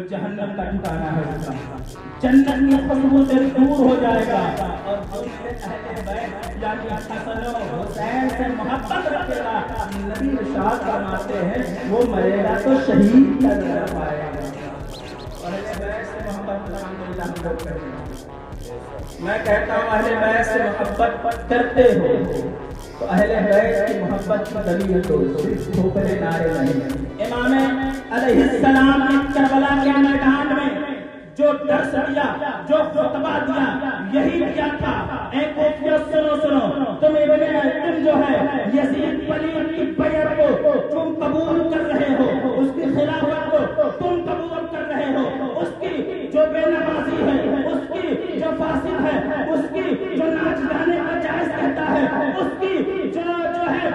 جہنم کا ٹھکانہ ہے اس کا، جنت کی خوشبو سے دور ہو جائے گا، اور جو اہل بیت یعنی حسن و حسین سے محبت رکھے گا، نبی ارشاد فرماتے ہیں وہ مرے گا تو شہید کا درجہ پائے گا۔ اہل بیت سے محبت الحمدللہ ہم لوگ کرتے ہیں۔ میں کہتا ہوں اہل بیت سے محبت کرتے ہو تو اہل بیت کی محبت کی دلیل تو صرف ٹھوکرے نعرے نہیں۔ امام علیہ السلام نے کربلا کے میدان میں جو درس دیا، جو خطبہ دیا، یہی دیا تھا اے کوفیوں سنو، تم جو ہے یزید پلید کی بیعت کو تم قبول کر رہے ہو، اس کی خلافت کو تم قبول کر رہے ہو، اس کی جو بے نمازی ہے، اس کی جو فاسق ہے، اس کی جو ناچ گانے کا جائز کہتا ہے، اس کی جو ہے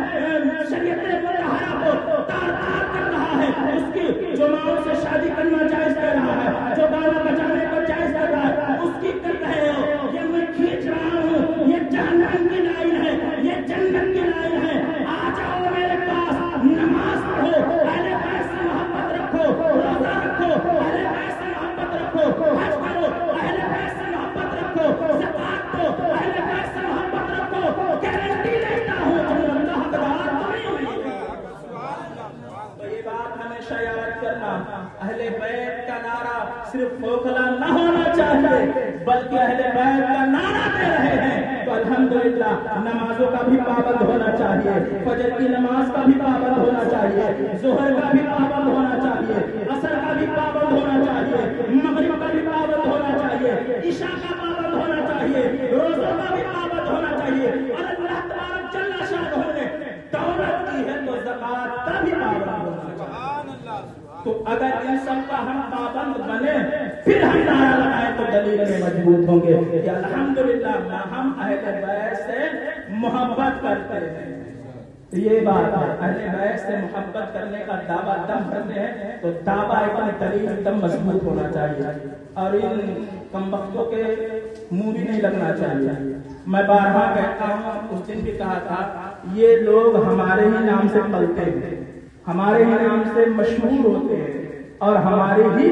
شریعت مطہرہ کو تار کر رہا ہے، اس کی جو ماؤں سے شادی کرنا جائز کر رہا ہے، جو گانا بجانے کو جائز کر رہا ہے، اس کی کر رہے ہو۔ یہ میں کھینچ رہا ہوں، یہ جہنم کی لائن ہے، یہ جنت کی لائن ہے۔ آ جاؤ میرے پاس، نماز پڑھو، اہل بیت سے محبت رکھو، روزہ رکھو، اہل بیت سے محبت رکھو، حج کرو، اہل بیت سے محبت رکھو، زکات دو، اہل بیت سے محبت رکھو، گارنٹی لیتا ہوں جنت کا حقدار تمہیں ہوگا۔ تو یہ بات ہمیشہ یاد کرنا، اہل بیت کا نعرہ صرف کھوکھلا نہ ہونا چاہیے، بلکہ اہل بیت کا نعرہ دے رہے ہیں تو الحمدللہ نمازوں کا بھی پابند ہونا چاہیے، فجر کی نماز کا بھی پابند ہونا چاہیے، ظہر کا بھی پابند ہونا چاہیے، عصر کا بھی پابند ہونا چاہیے، مغرب کا بھی پابند ہونا چاہیے، عشاء کا پابند ہونا چاہیے، روزوں کا بھی پابند ہونا چاہیے، اور اللہ تبارک جل شانہ نے دولت دی ہے تو زکات کا بھی پابند ہونا چاہیے۔ تو اگر ان سب کا ہم پابند بنے پھر ہم نعرہ لگائیں تو دلیل میں مضبوط ہوں گے کہ الحمدللہ ہم اہل بیت سے محبت کرتے ہیں۔ یہ بات ہے، اہل بیت سے محبت کرنے کا دعویٰ دم کرتے ہیں تو دعویٰ ایک دلیل ایک دم مضبوط ہونا چاہیے، اور ان کمبختوں کے منہ بھی نہیں لگنا چاہیے۔ میں بارہا کہتا ہوں، اس دن بھی کہا تھا، یہ لوگ ہمارے ہی نام سے پلتے ہیں، ہمارے ہی نام سے مشہور ہوتے ہیں، اور ہمارے ہی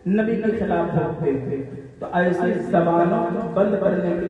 نبی کے خلاف ہوتے ہیں، تو ایسی زبانوں کو بند کرنے کے